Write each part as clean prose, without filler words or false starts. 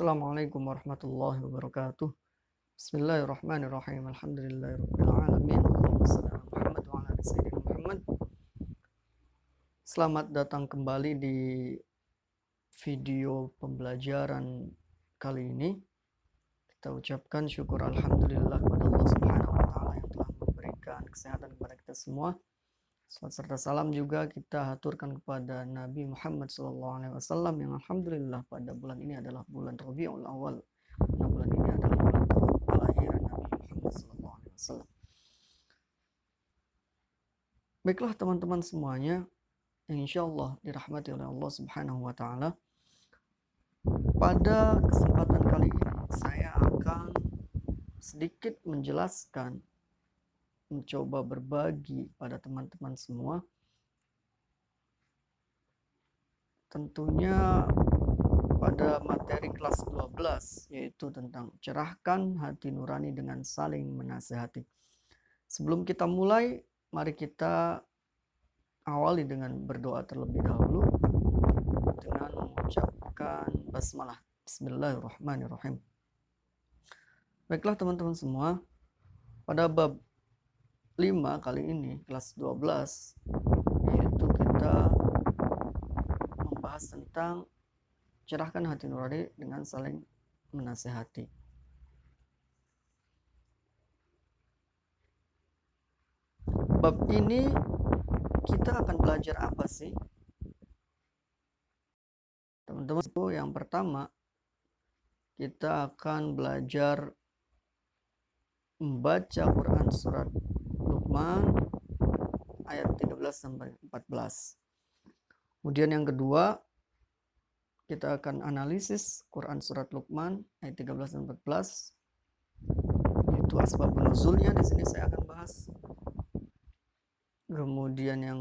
Assalamualaikum warahmatullahi wabarakatuh. Bismillahirrahmanirrahim. Alhamdulillahirabbil alamin. Allahumma shalli ala Muhammad wa ala ali sayyidina Muhammad. Selamat datang kembali di video pembelajaran kali ini. Kita ucapkan syukur alhamdulillah kepada Allah Subhanahu wa taala yang telah memberikan kesehatan kepada kita semua. Salawat serta salam juga kita haturkan kepada Nabi Muhammad SAW yang alhamdulillah pada bulan ini adalah bulan Rabiul Awal. Nah, bulan ini adalah bulan kelahiran Nabi Muhammad SAW. Baiklah teman-teman semuanya, yang insya Allah dirahmati oleh Allah Subhanahu wa taala. Pada kesempatan kali ini saya akan sedikit mencoba berbagi pada teman-teman semua, tentunya pada materi kelas 12, yaitu tentang cerahkan hati nurani dengan saling menasehati. Sebelum kita mulai, mari kita awali dengan berdoa terlebih dahulu dengan mengucapkan basmalah. Bismillahirrahmanirrahim. Baiklah teman-teman semua, pada bab 5 kali ini, kelas 12, yaitu kita membahas tentang cerahkan hati nurani dengan saling menasehati. Bab ini kita akan belajar apa sih? Teman-teman, yang pertama kita akan belajar membaca Quran surat Luqman ayat 13 sampai 14. Kemudian yang kedua, kita akan analisis Quran surat Luqman ayat 13 dan 14. Itu asbabun nuzulnya, di sini saya akan bahas. Kemudian yang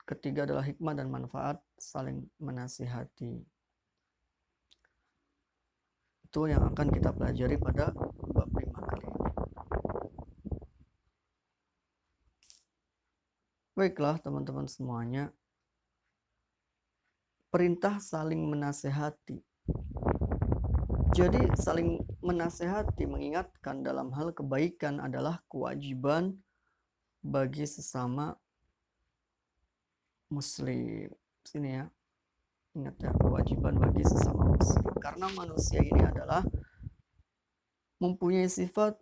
ketiga adalah hikmah dan manfaat saling menasihati. Itu yang akan kita pelajari pada bab 5 kali ini. Baiklah teman-teman semuanya, perintah saling menasehati. Jadi saling menasehati, mengingatkan dalam hal kebaikan adalah kewajiban bagi sesama muslim. Sini ya, ingat ya, kewajiban bagi sesama muslim. Karena manusia ini adalah mempunyai sifat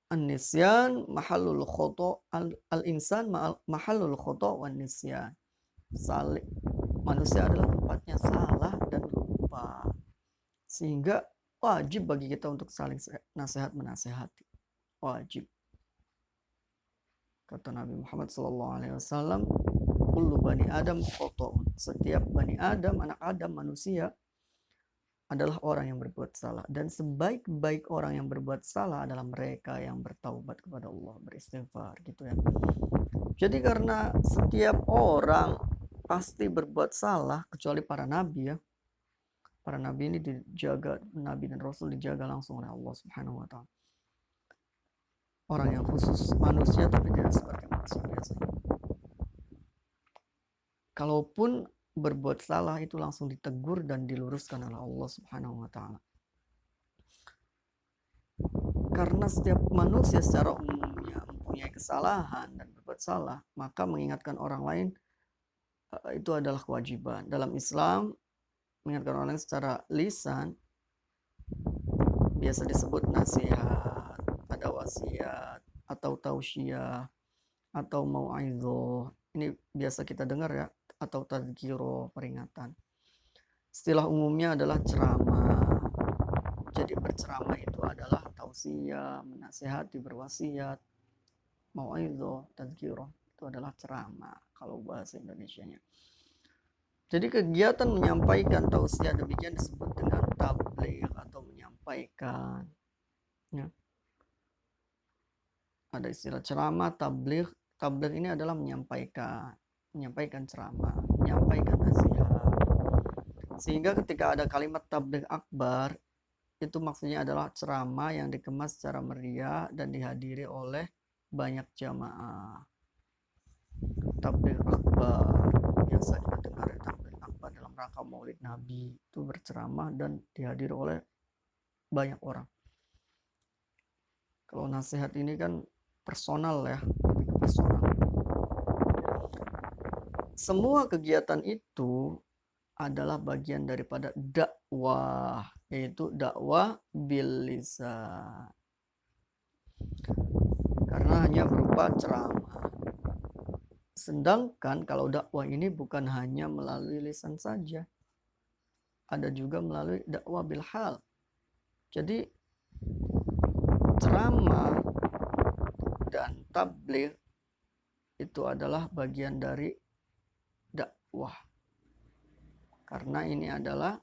an-nisyan mahallul khoto, al-insan mahallul khoto wan nisyan. Manusia adalah tempatnya salah dan lupa, sehingga wajib bagi kita untuk saling nasihat menasehati. Wajib. Kata Nabi Muhammad SAW, kullu bani Adam khoto'un. Setiap bani Adam, anak Adam, manusia adalah orang yang berbuat salah. Dan sebaik-baik orang yang berbuat salah adalah mereka yang bertaubat kepada Allah, beristighfar, gitu ya. Jadi karena setiap orang pasti berbuat salah, kecuali para nabi ya. Para nabi ini dijaga, nabi dan rasul dijaga langsung oleh Allah Subhanahu wa taala. Orang yang khusus, manusia tapi tidak seperti manusia biasa. Kalaupun berbuat salah itu langsung ditegur dan diluruskan oleh Allah Subhanahu wa taala. Karena setiap manusia secara umumnya mempunyai kesalahan dan berbuat salah, maka mengingatkan orang lain itu adalah kewajiban. Dalam Islam, mengingatkan orang lain secara lisan biasa disebut nasihat, ada wasiat, atau tausiah, atau mau'izah. Ini biasa kita dengar ya, atau tadzkiro, peringatan. Istilah umumnya adalah ceramah. Jadi berceramah itu adalah tausiah, menasihati, berwasiat, mau'izah, tadzkiro. Itu adalah ceramah kalau bahasa Indonesianya. Jadi kegiatan menyampaikan tausiah demikian disebut dengan tabligh atau menyampaikan. Ya. Ada istilah ceramah, tabligh. Tabligh ini adalah menyampaikan ceramah, menyampaikan nasihat. Sehingga ketika ada kalimat tabligh akbar, itu maksudnya adalah ceramah yang dikemas secara meriah dan dihadiri oleh banyak jamaah. Tabligh akbar biasa kita dengar tabligh akbar dalam rangka rangka Maulid Nabi itu berceramah dan dihadiri oleh banyak orang. Kalau nasihat ini kan personal ya, lebih ke personal. Semua kegiatan itu adalah bagian daripada dakwah, yaitu dakwah bil lisan. Karena hanya berupa ceramah. Sedangkan kalau dakwah ini bukan hanya melalui lisan saja, ada juga melalui dakwah bil hal. Jadi ceramah dan tabligh itu adalah bagian dari dakwah. Karena ini adalah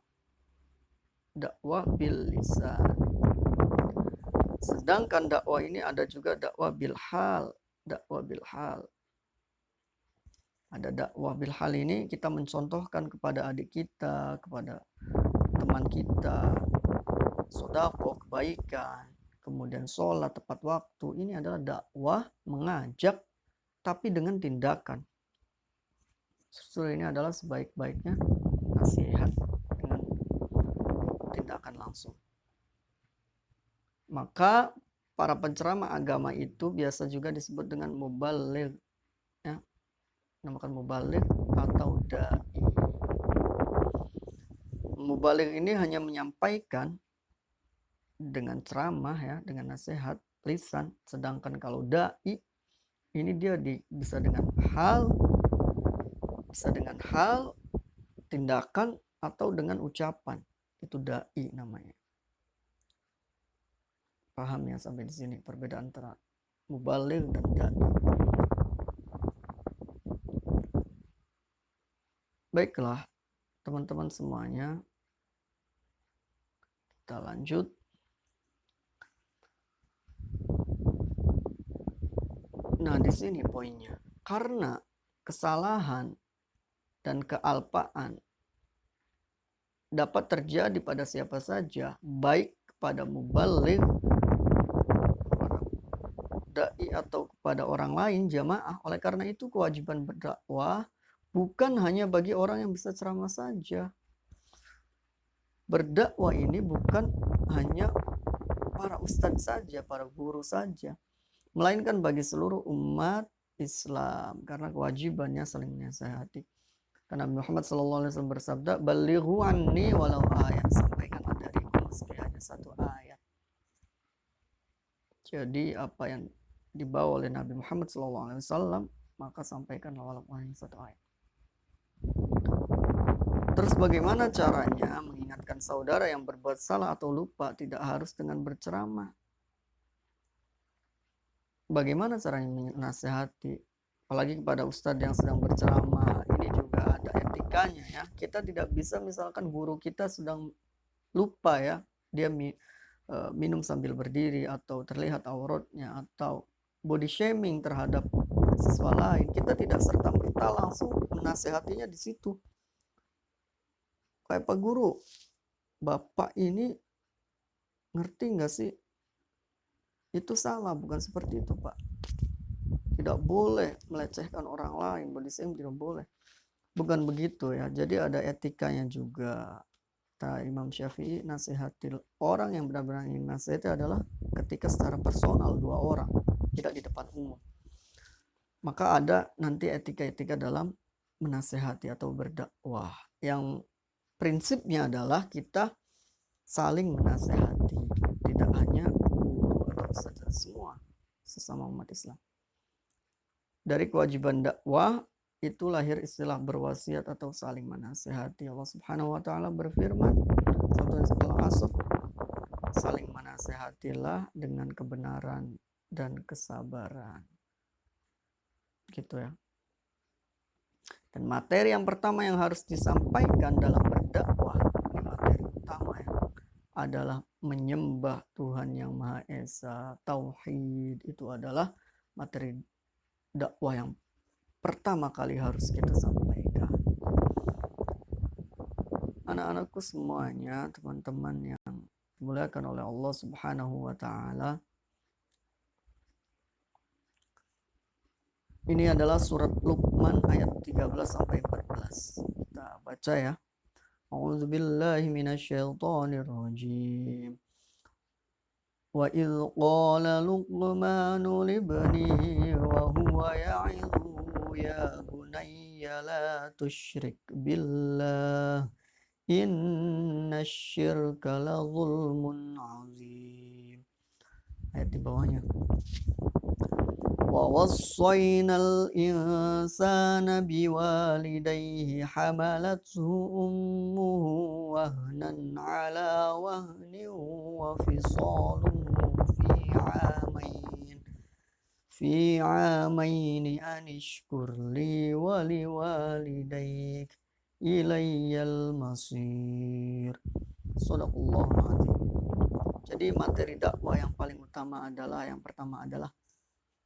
dakwah bil lisan. Sedangkan dakwah ini ada juga dakwah bil hal. Dakwah bil hal. Ada dakwah bil hal ini kita mencontohkan kepada adik kita, kepada teman kita, sedekah, kebaikan, kemudian sholat tepat waktu. Ini adalah dakwah mengajak tapi dengan tindakan. Justru ini adalah sebaik-baiknya nasihat dengan tindakan langsung. Maka para penceramah agama itu biasa juga disebut dengan mubaligh, ya. Namakan mubaligh atau dai. Mubaligh ini hanya menyampaikan dengan ceramah ya, dengan nasihat lisan, sedangkan kalau dai ini dia bisa dengan hal, tindakan atau dengan ucapan. Itu dai namanya. Paham ya sampai di sini perbedaan antara mubaligh dan dai. Baiklah, teman-teman semuanya, kita lanjut. Nah, di sini poinnya. Karena kesalahan dan kealpaan dapat terjadi pada siapa saja, baik kepada mubaligh, kepada dai atau kepada orang lain jamaah. Oleh karena itu kewajiban berdakwah bukan hanya bagi orang yang bisa ceramah saja. Berdakwah ini bukan hanya para ustadz saja, para guru saja, melainkan bagi seluruh umat Islam, karena kewajibannya saling menasihati. Karena Muhammad SAW bersabda, "Balighu anni walau ayat." Sampaikanlah dariku meski hanya satu ayat. Jadi apa yang dibawa oleh Nabi Muhammad SAW, maka sampaikanlah walaupun hanya satu ayat. Terus bagaimana caranya mengingatkan saudara yang berbuat salah atau lupa? Tidak harus dengan berceramah. Bagaimana caranya menasehati? Apalagi kepada ustadz yang sedang berceramah. Ini juga ada etikanya ya. Kita tidak bisa misalkan guru kita sedang lupa ya. Dia minum sambil berdiri atau terlihat auratnya atau body shaming terhadap siswa lain. Kita tidak serta-merta langsung menasehatinya di situ. Kayak Pak Guru, Bapak ini ngerti nggak sih? Itu salah, bukan seperti itu Pak. Tidak boleh melecehkan orang lain, body shaming tidak boleh. Bukan begitu ya. Jadi ada etikanya juga. Imam Syafi'i nasihati orang yang benar-benar ingin nasihati adalah ketika secara personal, dua orang, tidak di depan umum. Maka ada nanti etika-etika dalam menasihati atau berdakwah yang prinsipnya adalah kita saling menasehati, tidak hanya guru atau saja semua sesama umat Islam. Dari kewajiban dakwah itu lahir istilah berwasiat atau saling menasehati. Allah Subhanahu wa taala berfirman, Surah Al-Asr, saling menasehatilah dengan kebenaran dan kesabaran. Gitu ya. Dan materi yang pertama yang harus disampaikan dalam berdakwah, ini materi utama ya, adalah menyembah Tuhan yang Maha Esa. Tauhid itu adalah materi dakwah yang pertama kali harus kita sampaikan. Anak-anakku semuanya, teman-teman yang dimuliakan oleh Allah Subhanahu wa taala. Ini adalah surat Luqman ayat 13 sampai 14. Kita baca ya. A'udzu billahi minasyaitonir rajim. Wa idh qala Luqmanu libnihi wa huwa ya'idhuhu ya bunayya la tusyrik billah innasyirka la zulmun azim. Ayat di bawahnya. Wa wassayna al-insana biwalidayhi hamalathu ummuhu wahnan ala wahnin wa fisaluhu fi 'amain an ishkur li wa liwalidayk ilayyal masir. Shadaqallahul azim. Jadi materi dakwah yang paling utama adalah yang pertama adalah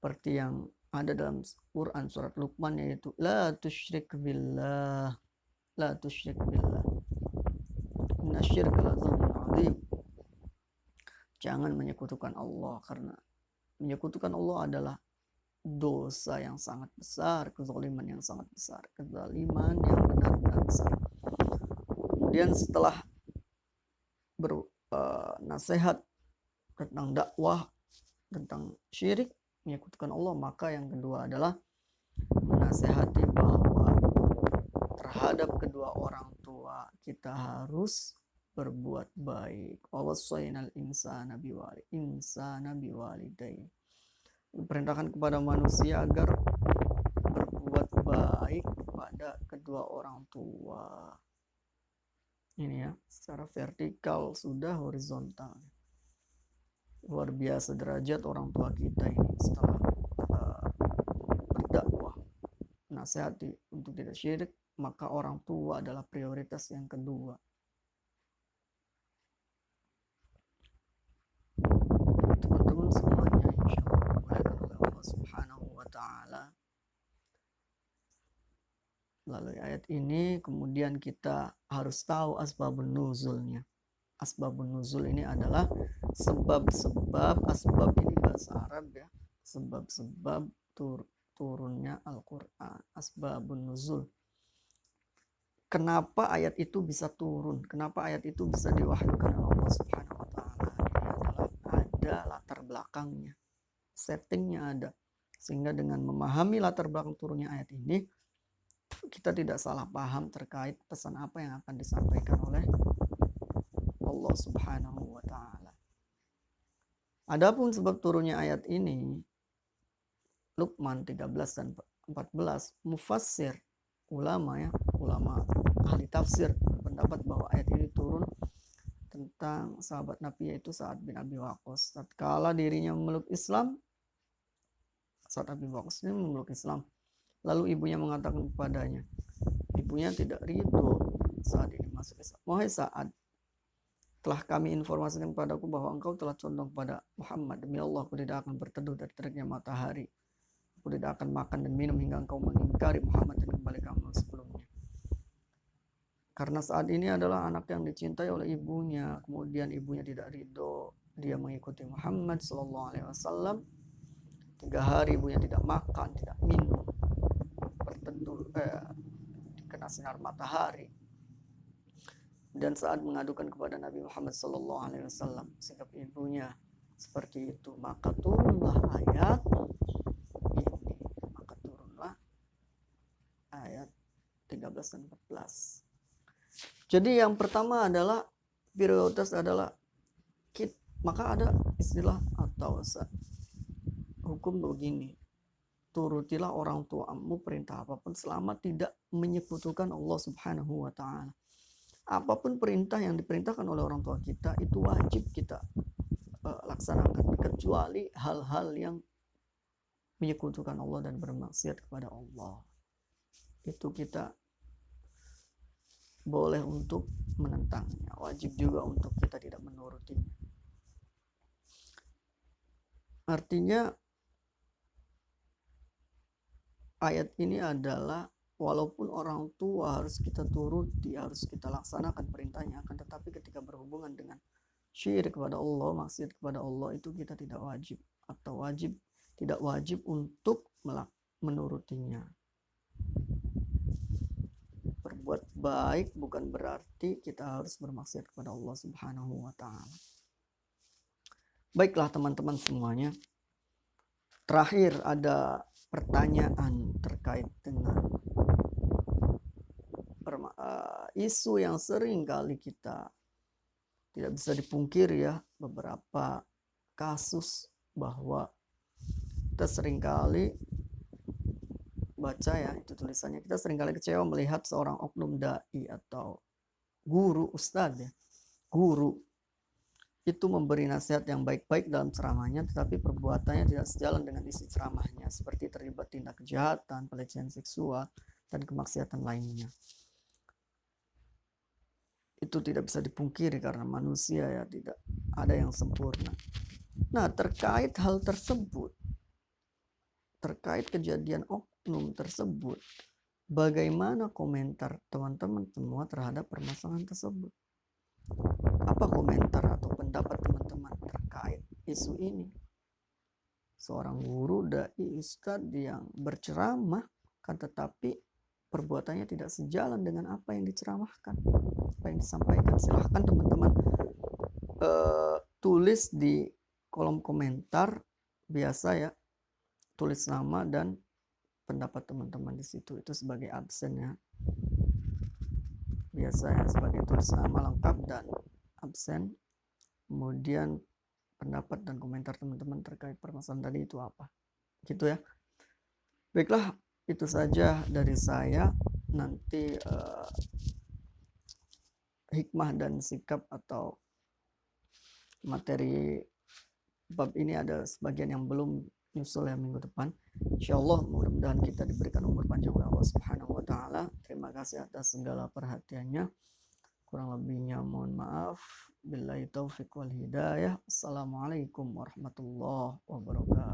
seperti yang ada dalam Quran surat Luqman, yaitu la tusyrik billah, la tusyrik billah innasyirka la zulmun azim. Jangan menyekutukan Allah, karena menyekutukan Allah adalah dosa yang sangat besar, kezaliman yang sangat besar, kezaliman yang benar-benar besar. Kemudian setelah nasihat tentang dakwah, tentang syirik, menyekutukan Allah, maka yang kedua adalah menasehati bahwa terhadap kedua orang tua kita harus berbuat baik. Wa wassaynal insana biwalidayhi. Diperintahkan kepada manusia agar berbuat baik kepada kedua orang tua. Ini ya, secara vertikal sudah horizontal. Luar biasa derajat orang tua kita ini setelah berdakwah, nasihati untuk tidak syirik, maka orang tua adalah prioritas yang kedua. Teman-teman semuanya insyaallah dimuliakan oleh Allah Subhanahu wa taala. Lalu ayat ini kemudian kita harus tahu asbabun nuzulnya. Asbabun nuzul ini adalah sebab-sebab, asbab ini bahasa Arab ya, sebab-sebab turunnya Al-Quran, asbabun nuzul. Kenapa ayat itu bisa turun? Kenapa ayat itu bisa diwahyukan oleh Allah Subhanahu wa taala? Ini adalah ada latar belakangnya. Settingnya ada. Sehingga dengan memahami latar belakang turunnya ayat ini, kita tidak salah paham terkait pesan apa yang akan disampaikan oleh Allah Subhanahu wa taala. Adapun sebab turunnya ayat ini, Luqman 13 dan 14, mufassir ulama ahli tafsir berpendapat bahwa ayat ini turun tentang sahabat Nabi, yaitu Sa'ad bin Abi Waqqas. Tatkala dirinya memeluk Islam, Sa'ad bin Abi Waqqas ini memeluk Islam, lalu ibunya mengatakan kepadanya, ibunya tidak ridho saat ini masuk Islam. Wahai Sa'ad, telah kami informasikan kepadaku bahwa engkau telah condong kepada Muhammad. Demi Allah, aku tidak akan berteduh dari teriknya matahari. Aku tidak akan makan dan minum hingga engkau mengingkari Muhammad dan kembali ke amal sebelumnya. Karena saat ini adalah anak yang dicintai oleh ibunya, kemudian ibunya tidak ridho, dia mengikuti Muhammad SAW. 3 hari ibunya tidak makan, tidak minum, berteduh, kena sinar matahari. Dan saat mengadukan kepada Nabi Muhammad SAW sikap ibunya seperti itu, maka turunlah ayat ini. Maka turunlah ayat 13 dan 14. Jadi yang pertama adalah prioritas adalah maka ada istilah atau hukum begini: turutilah orang tuamu perintah apapun selama tidak menyekutukan Allah Subhanahu wa taala. Apapun perintah yang diperintahkan oleh orang tua kita itu wajib kita laksanakan, kecuali hal-hal yang menyekutukan Allah dan bermaksiat kepada Allah. Itu kita boleh untuk menentangnya, wajib juga untuk kita tidak menurutinya. Artinya ayat ini adalah walaupun orang tua harus kita turuti, harus kita laksanakan perintahnya, akan tetapi ketika berhubungan dengan syirik kepada Allah, maksiat kepada Allah, itu kita tidak wajib atau tidak wajib untuk menurutinya. berbuat baik bukan berarti kita harus bermaksiat kepada Allah Subhanahu wa taala. Baiklah teman-teman semuanya. Terakhir ada pertanyaan terkait dengan isu yang sering kali kita tidak bisa dipungkiri ya, beberapa kasus bahwa kita seringkali baca ya itu tulisannya, kita seringkali kecewa melihat seorang oknum dai atau guru, ustadz ya, guru itu memberi nasihat yang baik-baik dalam ceramahnya, tetapi perbuatannya tidak sejalan dengan isi ceramahnya, seperti terlibat tindak kejahatan, pelecehan seksual, dan kemaksiatan lainnya. Itu tidak bisa dipungkiri karena manusia ya, tidak ada yang sempurna. Nah, terkait hal tersebut, terkait kejadian oknum tersebut, bagaimana komentar teman-teman semua terhadap permasalahan tersebut? Apa komentar atau pendapat teman-teman terkait isu ini? Seorang guru dai ustadz yang berceramah kan, tetapi perbuatannya tidak sejalan dengan apa yang diceramahkan, apa yang disampaikan. Silahkan teman-teman tulis di kolom komentar biasa ya, tulis nama dan pendapat teman-teman di situ, itu sebagai absen ya, biasanya sebagai tulis nama lengkap dan absen, kemudian pendapat dan komentar teman-teman terkait permasalahan tadi itu apa, gitu ya. Baiklah, itu saja dari saya. Nanti hikmah dan sikap atau materi bab ini ada sebagian yang belum nyusul ya minggu depan. Insyaallah mudah-mudahan kita diberikan umur panjang oleh Allah Subhanahu wa taala. Terima kasih atas segala perhatiannya. Kurang lebihnya mohon maaf. Billahi taufik wal hidayah. Assalamualaikum warahmatullahi wabarakatuh.